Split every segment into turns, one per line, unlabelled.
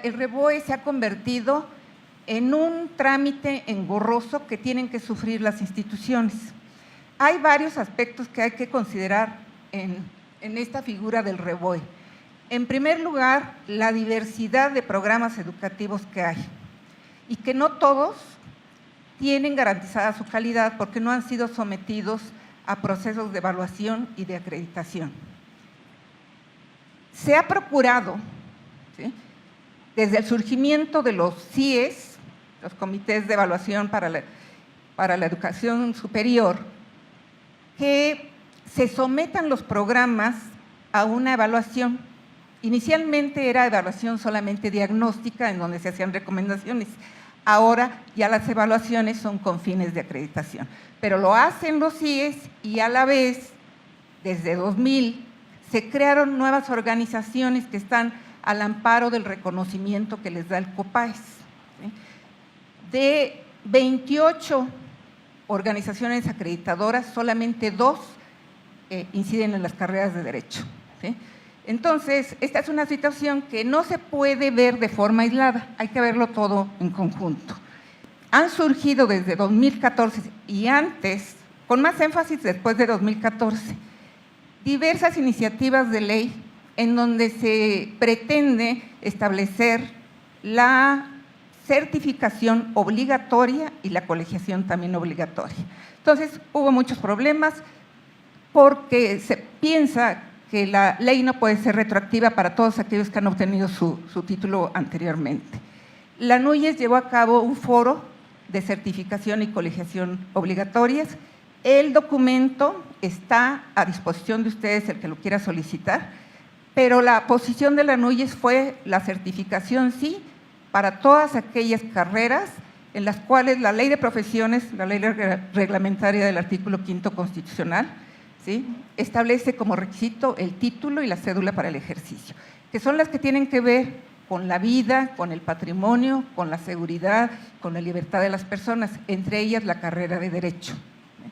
el REVOE se ha convertido en un trámite engorroso que tienen que sufrir las instituciones. Hay varios aspectos que hay que considerar en esta figura del REVOE. En primer lugar, la diversidad de programas educativos que hay y que no todos tienen garantizada su calidad porque no han sido sometidos a procesos de evaluación y de acreditación. Se ha procurado, ¿sí?, desde el surgimiento de los CIES, los comités de evaluación para la educación superior, que se sometan los programas a una evaluación. Inicialmente era evaluación solamente diagnóstica, en donde se hacían recomendaciones. Ahora ya las evaluaciones son con fines de acreditación. Pero lo hacen los CIES y a la vez, desde 2000, se crearon nuevas organizaciones que están al amparo del reconocimiento que les da el COPAES. De 28 organizaciones acreditadoras, solamente 2 inciden en las carreras de Derecho. ¿Sí? Entonces, esta es una situación que no se puede ver de forma aislada, hay que verlo todo en conjunto. Han surgido desde 2014 y antes, con más énfasis después de 2014, diversas iniciativas de ley en donde se pretende establecer la certificación obligatoria y la colegiación también obligatoria. Entonces, hubo muchos problemas porque se piensa que la ley no puede ser retroactiva para todos aquellos que han obtenido su título anteriormente. La NUYES llevó a cabo un foro de certificación y colegiación obligatorias. El documento está a disposición de ustedes, el que lo quiera solicitar, pero la posición de la NUYES fue la certificación sí para todas aquellas carreras en las cuales la ley de profesiones, la ley reglamentaria del artículo 5º constitucional, ¿sí?, establece como requisito el título y la cédula para el ejercicio, que son las que tienen que ver con la vida, con el patrimonio, con la seguridad, con la libertad de las personas, entre ellas la carrera de Derecho.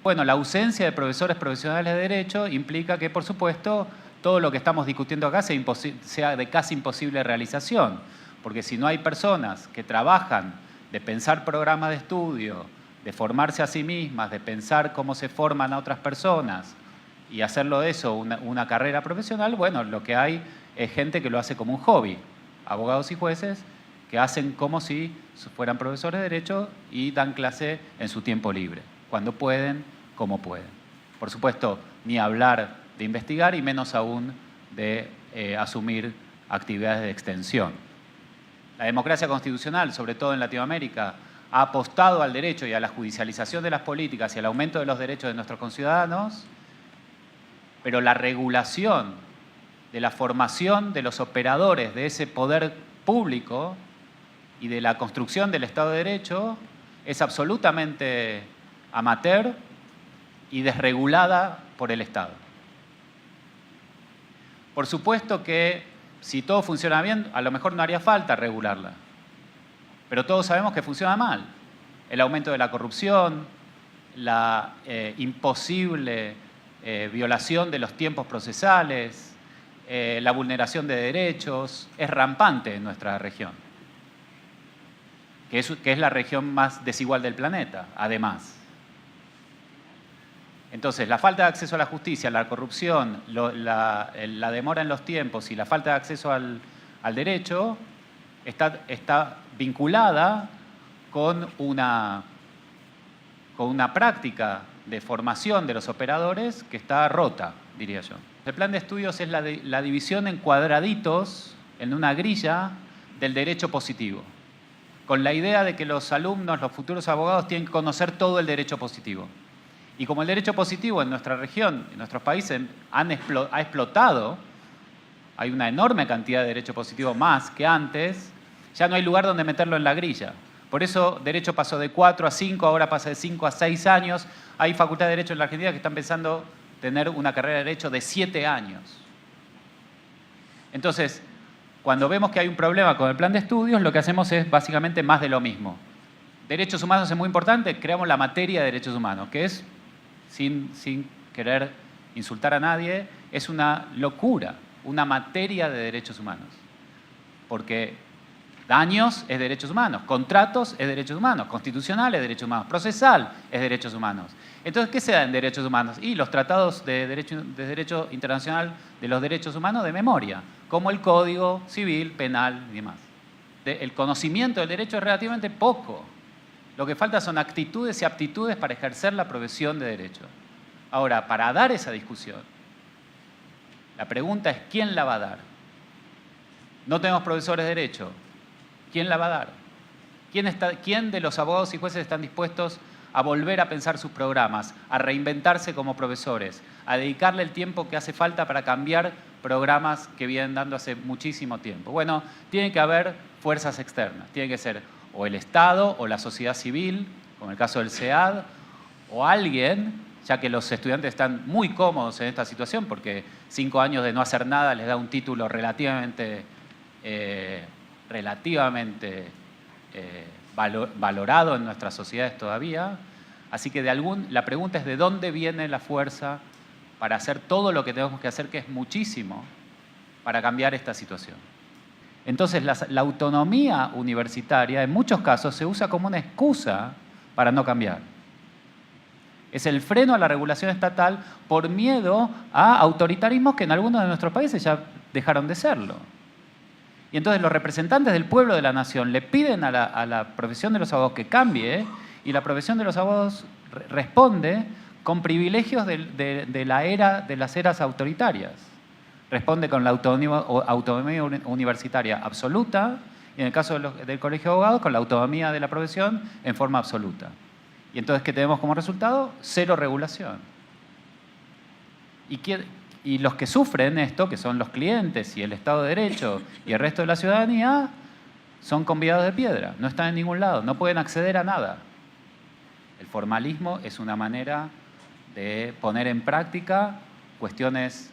Bueno, la ausencia de profesores profesionales de Derecho implica que, por supuesto, todo lo que estamos discutiendo acá sea de casi imposible realización, porque si no hay personas que trabajan de pensar programas de estudio, de formarse a sí mismas, de pensar cómo se forman a otras personas y hacerlo de eso una carrera profesional, bueno, lo que hay es gente que lo hace como un hobby, abogados y jueces que hacen como si fueran profesores de Derecho y dan clase en su tiempo libre, cuando pueden, como pueden. Por supuesto, ni hablar de investigar y menos aún de asumir actividades de extensión. La democracia constitucional, sobre todo en Latinoamérica, ha apostado al derecho y a la judicialización de las políticas y al aumento de los derechos de nuestros conciudadanos, pero la regulación de la formación de los operadores de ese poder público y de la construcción del Estado de Derecho es absolutamente amateur y desregulada por el Estado. Por supuesto que si todo funciona bien, a lo mejor no haría falta regularla, pero todos sabemos que funciona mal. El aumento de la corrupción, la imposible violación de los tiempos procesales, la vulneración de derechos, es rampante en nuestra región, que es la región más desigual del planeta, además. Entonces, la falta de acceso a la justicia, la corrupción, la demora en los tiempos y la falta de acceso al derecho está vinculada con una práctica de formación de los operadores que está rota, diría yo. El plan de estudios es la división en cuadraditos, en una grilla, del derecho positivo, con la idea de que los alumnos, los futuros abogados, tienen que conocer todo el derecho positivo. Y como el derecho positivo en nuestra región, en nuestros países, ha explotado, hay una enorme cantidad de derecho positivo más que antes, ya no hay lugar donde meterlo en la grilla. Por eso Derecho pasó de 4 a 5, ahora pasa de 5 a 6 años. Hay facultad de Derecho en la Argentina que están pensando tener una carrera de Derecho de 7 años. Entonces, cuando vemos que hay un problema con el plan de estudios, lo que hacemos es básicamente más de lo mismo. Derechos humanos es muy importante, creamos la materia de derechos humanos, que es, sin querer insultar a nadie, es una locura, una materia de derechos humanos. Porque Daños es derechos humanos, contratos es derechos humanos, constitucional es derechos humanos, procesal es derechos humanos. Entonces, ¿qué se da en derechos humanos? Y los tratados de derecho internacional de los derechos humanos de memoria, como el Código Civil, Penal y demás. El conocimiento del derecho es relativamente poco. Lo que falta son actitudes y aptitudes para ejercer la profesión de derecho. Ahora, para dar esa discusión, la pregunta es ¿quién la va a dar? No tenemos profesores de derecho. ¿Quién la va a dar? ¿Quién de los abogados y jueces están dispuestos a volver a pensar sus programas, a reinventarse como profesores, a dedicarle el tiempo que hace falta para cambiar programas que vienen dando hace muchísimo tiempo? Bueno, tiene que haber fuerzas externas. Tiene que ser o el Estado o la sociedad civil, como el caso del SEAD, o alguien, ya que los estudiantes están muy cómodos en esta situación porque 5 años de no hacer nada les da un título relativamente valorado en nuestras sociedades todavía. Así que la pregunta es ¿de dónde viene la fuerza para hacer todo lo que tenemos que hacer, que es muchísimo, para cambiar esta situación? Entonces, la autonomía universitaria en muchos casos se usa como una excusa para no cambiar. Es el freno a la regulación estatal por miedo a autoritarismos que en algunos de nuestros países ya dejaron de serlo. Y entonces los representantes del pueblo de la nación le piden a la profesión de los abogados que cambie, y la profesión de los abogados responde con privilegios de las eras autoritarias. Responde con la autonomía universitaria absoluta, y en el caso del Colegio de Abogados, con la autonomía de la profesión en forma absoluta. Y entonces, ¿qué tenemos como resultado? Cero regulación. Y los que sufren esto, que son los clientes y el Estado de Derecho y el resto de la ciudadanía, son convidados de piedra, no están en ningún lado, no pueden acceder a nada. El formalismo es una manera de poner en práctica cuestiones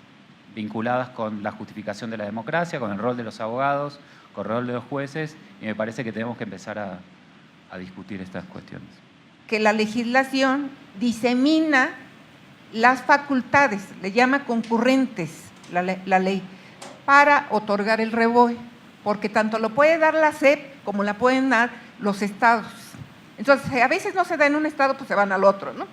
vinculadas con la justificación de la democracia, con el rol de los abogados, con el rol de los jueces, y me parece que tenemos que empezar a discutir estas cuestiones.
Que la legislación disemina las facultades, le llama concurrentes la ley, para otorgar el REBOE, porque tanto lo puede dar la SEP como la pueden dar los estados. Entonces, a veces no se da en un estado, pues se van al otro, ¿no?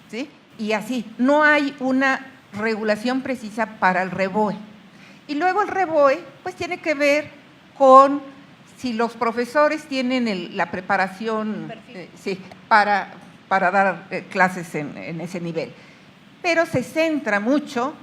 ¿Sí? Y así, no hay una regulación precisa para el REBOE. Y luego el REBOE, pues tiene que ver con si los profesores tienen la preparación para dar clases en ese nivel. Pero se centra mucho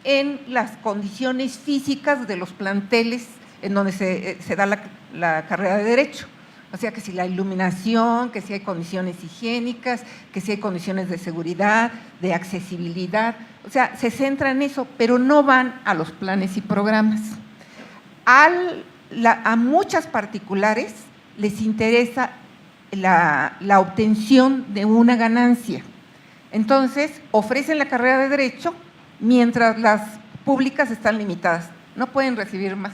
en las condiciones físicas de los planteles en donde se da la carrera de Derecho. O sea, que si la iluminación, que si hay condiciones higiénicas, que si hay condiciones de seguridad, de accesibilidad. O sea, se centra en eso, pero no van a los planes y programas. A muchas particulares les interesa la obtención de una ganancia. Entonces, ofrecen la carrera de Derecho mientras las públicas están limitadas. No pueden recibir más.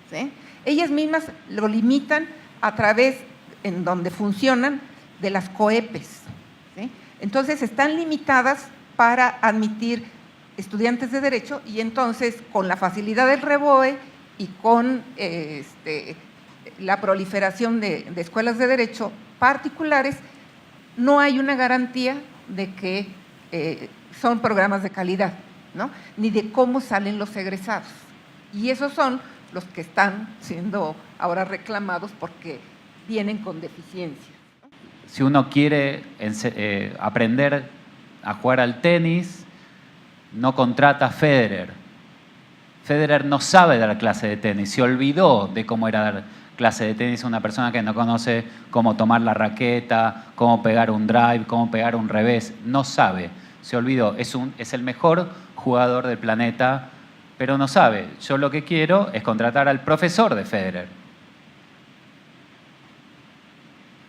¿Sí? Ellas mismas lo limitan a través, en donde funcionan, de las COEPES. ¿Sí? Entonces, están limitadas para admitir estudiantes de Derecho y entonces, con la facilidad del REBOE y con la proliferación de escuelas de Derecho particulares, no hay una garantía de que son programas de calidad, ¿no? Ni de cómo salen los egresados. Y esos son los que están siendo ahora reclamados porque vienen con deficiencias.
Si uno quiere aprender a jugar al tenis, no contrata a Federer. Federer no sabe dar clase de tenis, se olvidó de cómo era dar clase de tenis a una persona que no conoce cómo tomar la raqueta, cómo pegar un drive, cómo pegar un revés, no sabe, se olvidó. Es el mejor jugador del planeta, pero no sabe. Yo lo que quiero es contratar al profesor de Federer.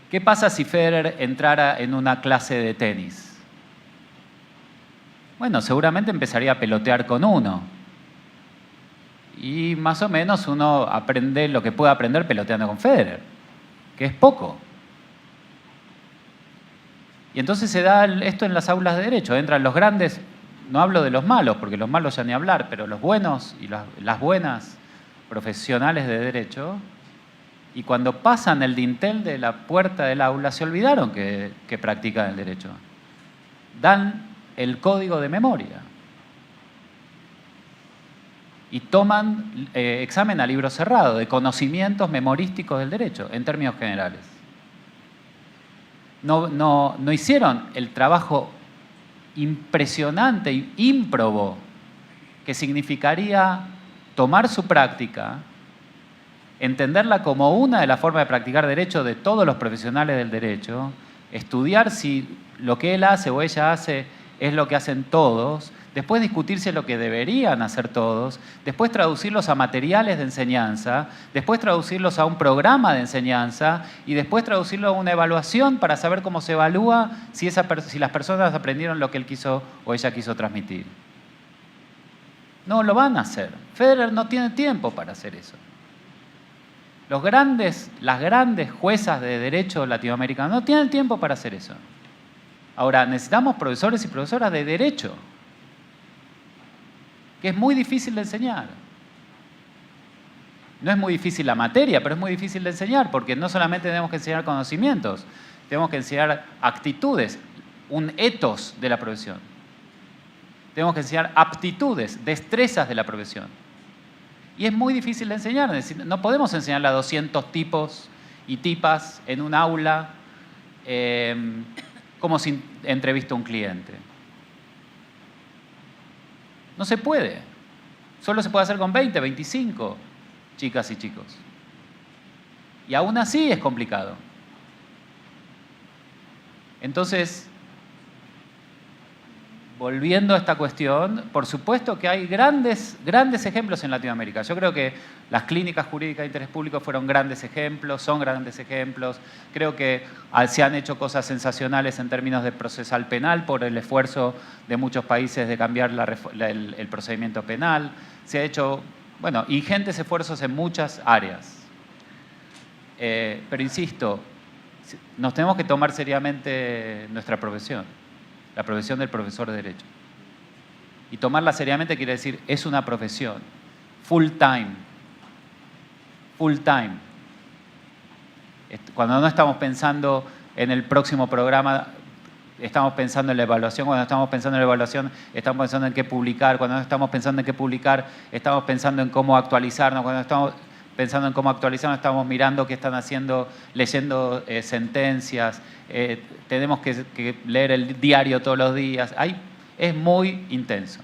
¿Qué pasa si Federer entrara en una clase de tenis? Bueno, seguramente empezaría a pelotear con uno. Y más o menos uno aprende lo que puede aprender peloteando con Federer, que es poco. Y entonces se da esto en las aulas de Derecho. Entran los grandes, no hablo de los malos, porque los malos ya ni hablar, pero los buenos y las buenas profesionales de Derecho Y cuando pasan el dintel de la puerta del aula, se olvidaron que practican el derecho. Dan el código de memoria. Y toman examen a libro cerrado de conocimientos memorísticos del derecho, en términos generales. No hicieron el trabajo impresionante y ímprobo que significaría tomar su práctica, entenderla como una de las formas de practicar derecho de todos los profesionales del derecho, estudiar si lo que él hace o ella hace es lo que hacen todos, después discutirse lo que deberían hacer todos, después traducirlos a materiales de enseñanza, después traducirlos a un programa de enseñanza y después traducirlo a una evaluación para saber cómo se evalúa si las personas aprendieron lo que él quiso o ella quiso transmitir. No lo van a hacer. Federer no tiene tiempo para hacer eso. Las grandes juezas de derecho latinoamericanos no tienen tiempo para hacer eso. Ahora, necesitamos profesores y profesoras de derecho, que es muy difícil de enseñar. No es muy difícil la materia, pero es muy difícil de enseñar, porque no solamente tenemos que enseñar conocimientos, tenemos que enseñar actitudes, un ethos de la profesión. Tenemos que enseñar aptitudes, destrezas de la profesión. Y es muy difícil de enseñar. Es decir, no podemos enseñarle a 200 tipos y tipas en un aula como si entrevista a un cliente. No se puede. Solo se puede hacer con 20, 25 chicas y chicos. Y aún así es complicado. Entonces, volviendo a esta cuestión, por supuesto que hay grandes ejemplos en Latinoamérica. Yo creo que las clínicas jurídicas de interés público fueron grandes ejemplos, son grandes ejemplos. Creo que se han hecho cosas sensacionales en términos de procesal penal por el esfuerzo de muchos países de cambiar el procedimiento penal. Se ha hecho, ingentes esfuerzos en muchas áreas. Pero insisto, nos tenemos que tomar seriamente nuestra profesión. La profesión del profesor de Derecho. Y tomarla seriamente quiere decir, es una profesión, full time. Full time. Cuando no estamos pensando en el próximo programa, estamos pensando en la evaluación. Cuando estamos pensando en la evaluación, estamos pensando en qué publicar. Cuando no estamos pensando en qué publicar, estamos pensando en cómo actualizarnos. Cuando estamos pensando en cómo actualizarnos, estamos mirando qué están haciendo, leyendo sentencias. Tenemos que leer el diario todos los días. Es muy intenso.